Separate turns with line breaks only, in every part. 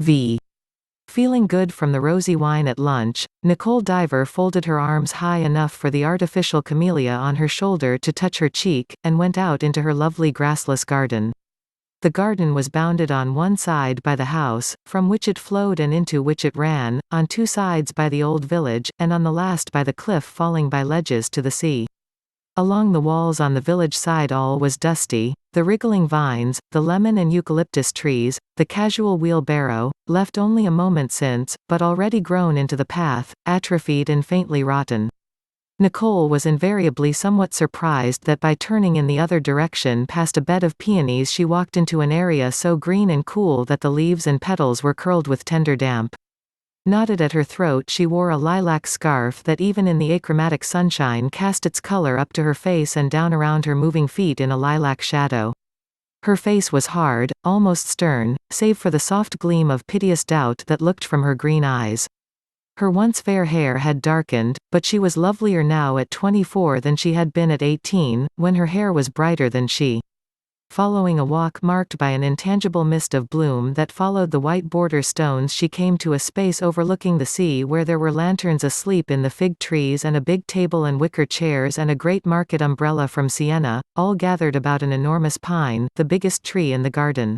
V. Feeling good from the rosy wine at lunch, Nicole Diver folded her arms high enough for the artificial camellia on her shoulder to touch her cheek, and went out into her lovely grassless garden. The garden was bounded on one side by the house, from which it flowed and into which it ran, on two sides by the old village, and on the last by the cliff falling by ledges to the sea. Along the walls on the village side all was dusty: the wriggling vines, the lemon and eucalyptus trees, the casual wheelbarrow, left only a moment since, but already grown into the path, atrophied and faintly rotten. Nicole was invariably somewhat surprised that by turning in the other direction past a bed of peonies she walked into an area so green and cool that the leaves and petals were curled with tender damp. Knotted at her throat she wore a lilac scarf that even in the achromatic sunshine cast its color up to her face and down around her moving feet in a lilac shadow. Her face was hard, almost stern, save for the soft gleam of piteous doubt that looked from her green eyes. Her once fair hair had darkened, but she was lovelier now at 24 than she had been at 18, when her hair was brighter than she. Following a walk marked by an intangible mist of bloom that followed the white border stones she came to a space overlooking the sea where there were lanterns asleep in the fig trees and a big table and wicker chairs and a great market umbrella from Siena, all gathered about an enormous pine, the biggest tree in the garden.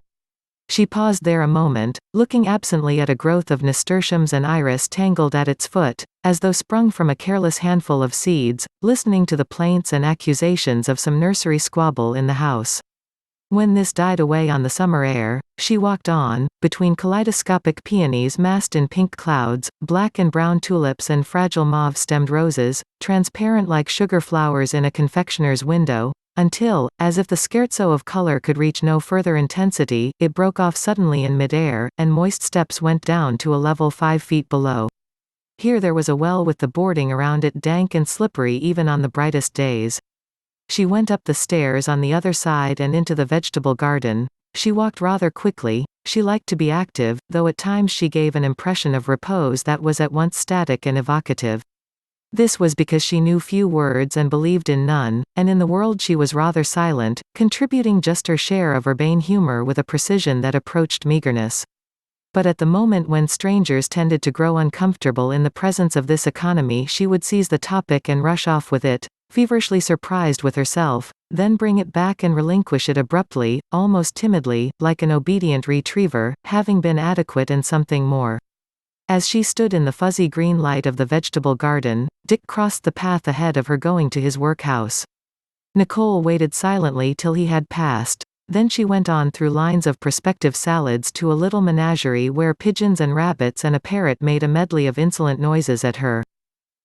She paused there a moment, looking absently at a growth of nasturtiums and iris tangled at its foot, as though sprung from a careless handful of seeds, listening to the plaints and accusations of some nursery squabble in the house. When this died away on the summer air, she walked on, between kaleidoscopic peonies massed in pink clouds, black and brown tulips and fragile mauve-stemmed roses, transparent like sugar flowers in a confectioner's window, until, as if the scherzo of color could reach no further intensity, it broke off suddenly in mid-air, and moist steps went down to a level 5 feet below. Here there was a well with the boarding around it dank and slippery even on the brightest days. She went up the stairs on the other side and into the vegetable garden. She walked rather quickly. She liked to be active, though at times she gave an impression of repose that was at once static and evocative. This was because she knew few words and believed in none, and in the world she was rather silent, contributing just her share of urbane humor with a precision that approached meagerness. But at the moment when strangers tended to grow uncomfortable in the presence of this economy she would seize the topic and rush off with it, feverishly surprised with herself, then bring it back and relinquish it abruptly, almost timidly, like an obedient retriever, having been adequate and something more. As she stood in the fuzzy green light of the vegetable garden, Dick crossed the path ahead of her going to his workhouse. Nicole waited silently till he had passed. Then she went on through lines of prospective salads to a little menagerie where pigeons and rabbits and a parrot made a medley of insolent noises at her.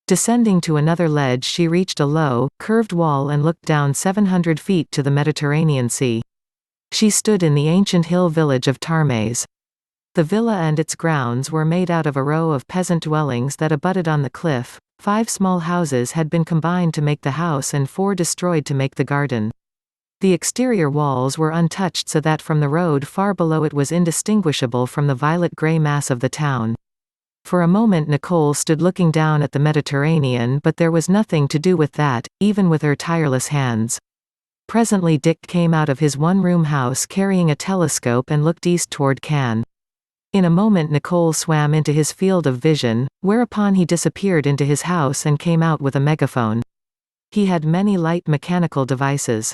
Descending to another ledge she reached a low, curved wall and looked down 700 feet to the Mediterranean Sea. She stood in the ancient hill village of Tarmes. The villa and its grounds were made out of a row of peasant dwellings that abutted on the cliff. 5 small houses had been combined to make the house and 4 destroyed to make the garden. The exterior walls were untouched so that from the road far below it was indistinguishable from the violet-grey mass of the town. For a moment Nicole stood looking down at the Mediterranean, but there was nothing to do with that, even with her tireless hands. Presently Dick came out of his one-room house carrying a telescope and looked east toward Cannes. In a moment Nicole swam into his field of vision, whereupon he disappeared into his house and came out with a megaphone. He had many light mechanical devices.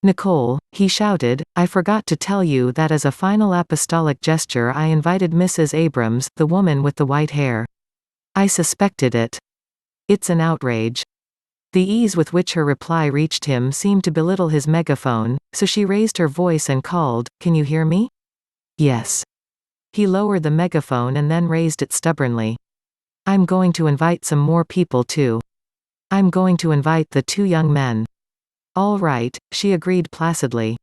"Nicole," he shouted, "I forgot to tell you that as a final apostolic gesture I invited Mrs. Abrams, the woman with the white hair. I suspected it. It's an outrage." The ease with which her reply reached him seemed to belittle his megaphone, so she raised her voice and called, "Can you hear me?" "Yes." He lowered the megaphone and then raised it stubbornly. "I'm going to invite some more people too. I'm going to invite the 2 young men." "All right," she agreed placidly.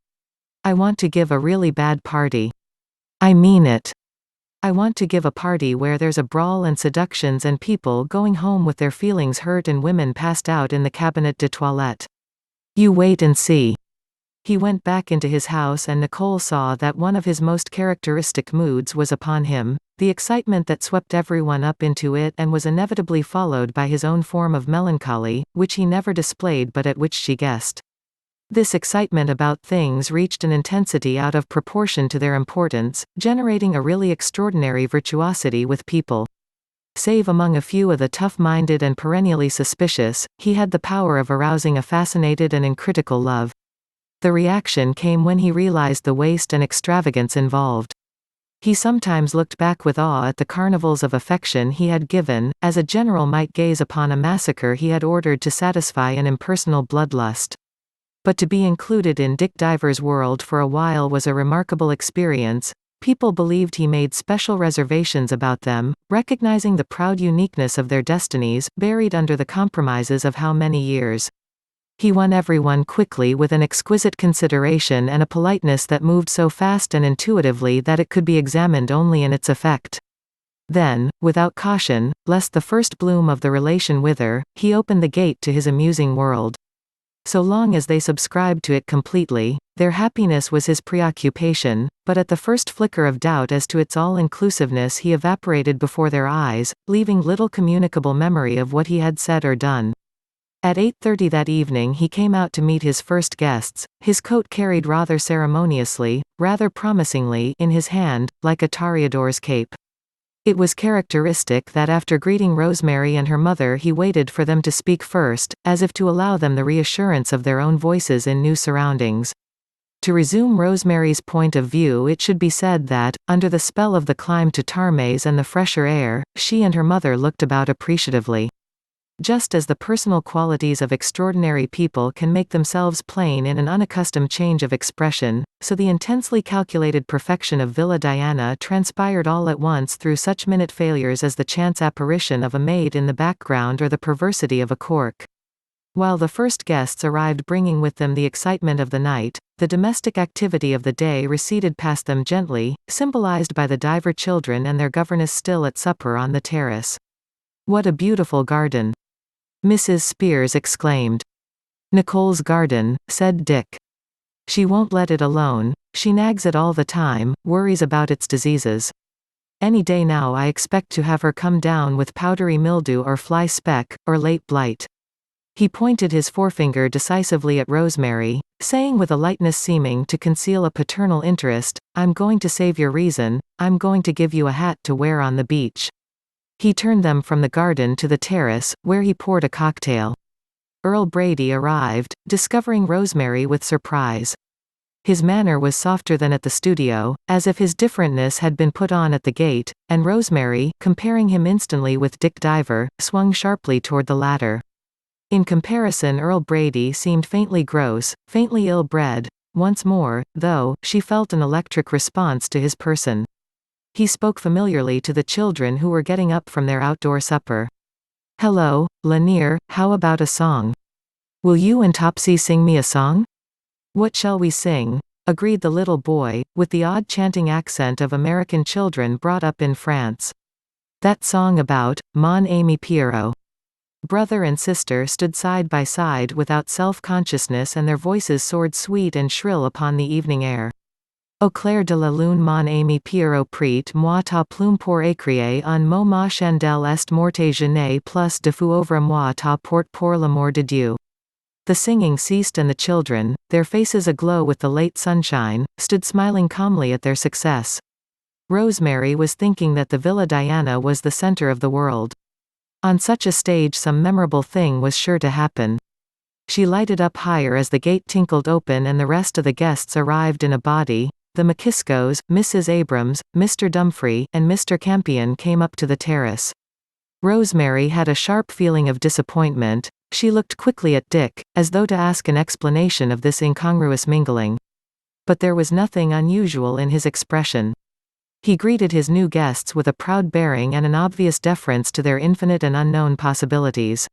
"I want to give a really bad party. I mean it. I want to give a party where there's a brawl and seductions and people going home with their feelings hurt and women passed out in the cabinet de toilette. You wait and see." He went back into his house and Nicole saw that one of his most characteristic moods was upon him, the excitement that swept everyone up into it and was inevitably followed by his own form of melancholy, which he never displayed but at which she guessed. This excitement about things reached an intensity out of proportion to their importance, generating a really extraordinary virtuosity with people. Save among a few of the tough-minded and perennially suspicious, he had the power of arousing a fascinated and uncritical love. The reaction came when he realized the waste and extravagance involved. He sometimes looked back with awe at the carnivals of affection he had given, as a general might gaze upon a massacre he had ordered to satisfy an impersonal bloodlust. But to be included in Dick Diver's world for a while was a remarkable experience. People believed he made special reservations about them, recognizing the proud uniqueness of their destinies, buried under the compromises of how many years. He won everyone quickly with an exquisite consideration and a politeness that moved so fast and intuitively that it could be examined only in its effect. Then, without caution, lest the first bloom of the relation wither, he opened the gate to his amusing world. So long as they subscribed to it completely, their happiness was his preoccupation, but at the first flicker of doubt as to its all-inclusiveness he evaporated before their eyes, leaving little communicable memory of what he had said or done. At 8:30 that evening he came out to meet his first guests, his coat carried rather ceremoniously, rather promisingly, in his hand, like a toreador's cape. It was characteristic that after greeting Rosemary and her mother he waited for them to speak first, as if to allow them the reassurance of their own voices in new surroundings. To resume Rosemary's point of view, it should be said that, under the spell of the climb to Tarmes and the fresher air, she and her mother looked about appreciatively. Just as the personal qualities of extraordinary people can make themselves plain in an unaccustomed change of expression, so the intensely calculated perfection of Villa Diana transpired all at once through such minute failures as the chance apparition of a maid in the background or the perversity of a cork. While the first guests arrived bringing with them the excitement of the night, the domestic activity of the day receded past them gently, symbolized by the Diver children and their governess still at supper on the terrace. "What a beautiful garden!" Mrs. Spears exclaimed. "Nicole's garden," said Dick. "She won't let it alone, she nags it all the time, worries about its diseases. Any day now I expect to have her come down with powdery mildew or fly speck, or late blight." He pointed his forefinger decisively at Rosemary, saying with a lightness seeming to conceal a paternal interest, "I'm going to save your reason, I'm going to give you a hat to wear on the beach." He turned them from the garden to the terrace, where he poured a cocktail. Earl Brady arrived, discovering Rosemary with surprise. His manner was softer than at the studio, as if his differentness had been put on at the gate, and Rosemary, comparing him instantly with Dick Diver, swung sharply toward the latter. In comparison, Earl Brady seemed faintly gross, faintly ill-bred. Once more, though, she felt an electric response to his person. He spoke familiarly to the children who were getting up from their outdoor supper. "Hello, Lanier, how about a song? Will you and Topsy sing me a song?" "What shall we sing?" agreed the little boy, with the odd chanting accent of American children brought up in France. "That song about, Mon ami Pierrot." Brother and sister stood side by side without self-consciousness and their voices soared sweet and shrill upon the evening air. Au clair de la lune mon ami Pierrot prit moi ta plume pour écrire un mot ma chandelle est morte je n'ai plus de feu over moi ta porte pour l'amour de Dieu. The singing ceased and the children, their faces aglow with the late sunshine, stood smiling calmly at their success. Rosemary was thinking that the Villa Diana was the center of the world. On such a stage some memorable thing was sure to happen. She lighted up higher as the gate tinkled open and the rest of the guests arrived in a body. The McKiskos, Mrs. Abrams, Mr. Dumfrey, and Mr. Campion came up to the terrace. Rosemary had a sharp feeling of disappointment. She looked quickly at Dick, as though to ask an explanation of this incongruous mingling. But there was nothing unusual in his expression. He greeted his new guests with a proud bearing and an obvious deference to their infinite and unknown possibilities.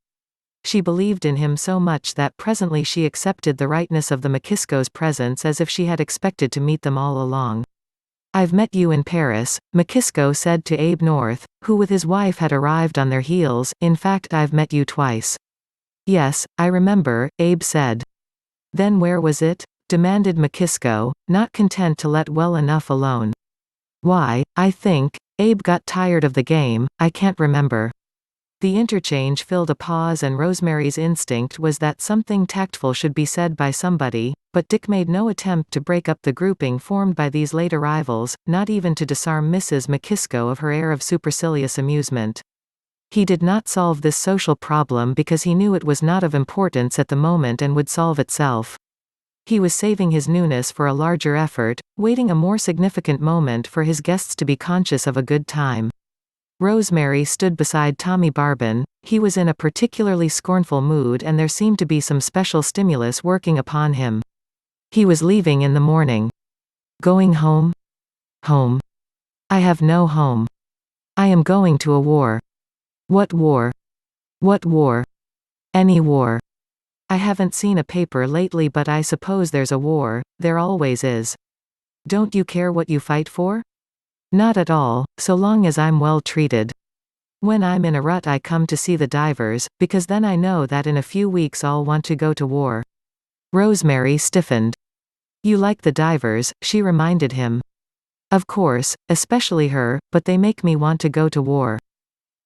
She believed in him so much that presently she accepted the rightness of the McKiskos' presence as if she had expected to meet them all along. "I've met you in Paris," McKisko said to Abe North, who with his wife had arrived on their heels. "In fact I've met you twice." "Yes, I remember," Abe said. "Then where was it?" demanded McKisko, not content to let well enough alone. "Why, I think," Abe got tired of the game, "I can't remember." The interchange filled a pause, and Rosemary's instinct was that something tactful should be said by somebody, but Dick made no attempt to break up the grouping formed by these late arrivals, not even to disarm Mrs. McKisco of her air of supercilious amusement. He did not solve this social problem because he knew it was not of importance at the moment and would solve itself. He was saving his newness for a larger effort, waiting a more significant moment for his guests to be conscious of a good time. Rosemary stood beside Tommy Barbin. He was in a particularly scornful mood, and there seemed to be some special stimulus working upon him. He was leaving in the morning. Going home? Home. I have no home. I am going to a war. What war? What war? Any war. I haven't seen a paper lately, but I suppose there's a war. There always is. Don't you care what you fight for? Not at all, so long as I'm well treated. When I'm in a rut, I come to see the divers, because then I know that in a few weeks I'll want to go to war. Rosemary stiffened. You like the divers, she reminded him. Of course, especially her, but they make me want to go to war.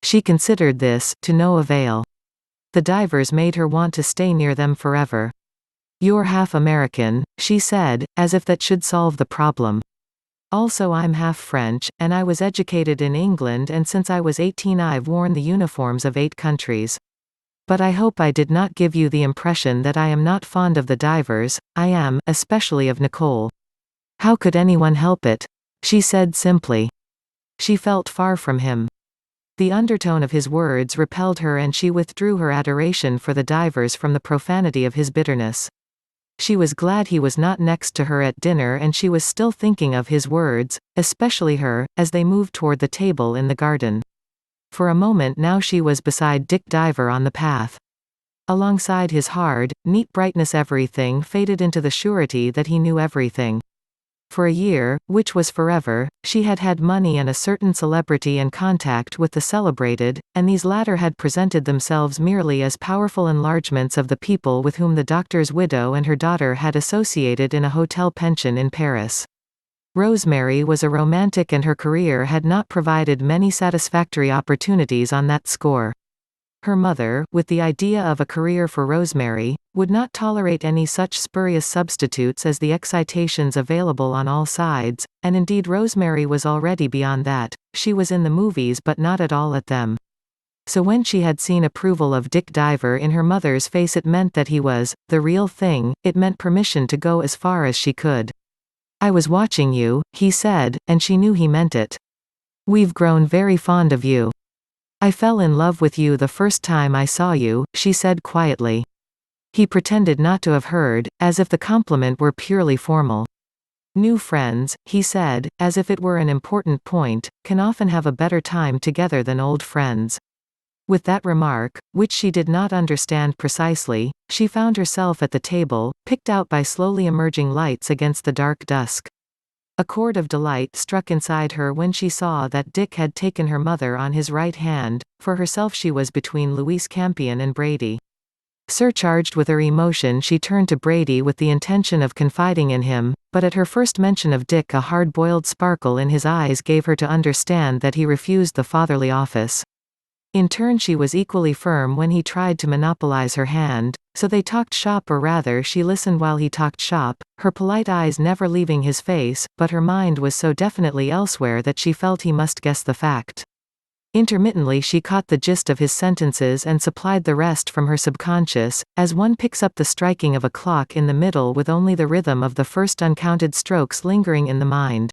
She considered this, to no avail. The divers made her want to stay near them forever. You're half American, she said, as if that should solve the problem. Also, I'm half French, and I was educated in England, and since I was 18 I've worn the uniforms of 8 countries. But I hope I did not give you the impression that I am not fond of the divers. I am, especially of Nicole. How could anyone help it? She said simply. She felt far from him. The undertone of his words repelled her, and she withdrew her adoration for the divers from the profanity of his bitterness. She was glad he was not next to her at dinner, and she was still thinking of his words, especially her, as they moved toward the table in the garden. For a moment now she was beside Dick Diver on the path. Alongside his hard, neat brightness everything faded into the surety that he knew everything. For a year, which was forever, she had had money and a certain celebrity and contact with the celebrated, and these latter had presented themselves merely as powerful enlargements of the people with whom the doctor's widow and her daughter had associated in a hotel pension in Paris. Rosemary was a romantic, and her career had not provided many satisfactory opportunities on that score. Her mother, with the idea of a career for Rosemary, would not tolerate any such spurious substitutes as the excitations available on all sides, and indeed Rosemary was already beyond that. She was in the movies but not at all at them. So when she had seen approval of Dick Diver in her mother's face, it meant that he was the real thing. It meant permission to go as far as she could. I was watching you, he said, and she knew he meant it. We've grown very fond of you. I fell in love with you the first time I saw you, she said quietly. He pretended not to have heard, as if the compliment were purely formal. New friends, he said, as if it were an important point, can often have a better time together than old friends. With that remark, which she did not understand precisely, she found herself at the table, picked out by slowly emerging lights against the dark dusk. A chord of delight struck inside her when she saw that Dick had taken her mother on his right hand. For herself she was between Louise Campion and Brady. Surcharged with her emotion, she turned to Brady with the intention of confiding in him, but at her first mention of Dick a hard-boiled sparkle in his eyes gave her to understand that he refused the fatherly office. In turn she was equally firm when he tried to monopolize her hand, so they talked shop, or rather she listened while he talked shop, her polite eyes never leaving his face, but her mind was so definitely elsewhere that she felt he must guess the fact. Intermittently she caught the gist of his sentences and supplied the rest from her subconscious, as one picks up the striking of a clock in the middle with only the rhythm of the first uncounted strokes lingering in the mind.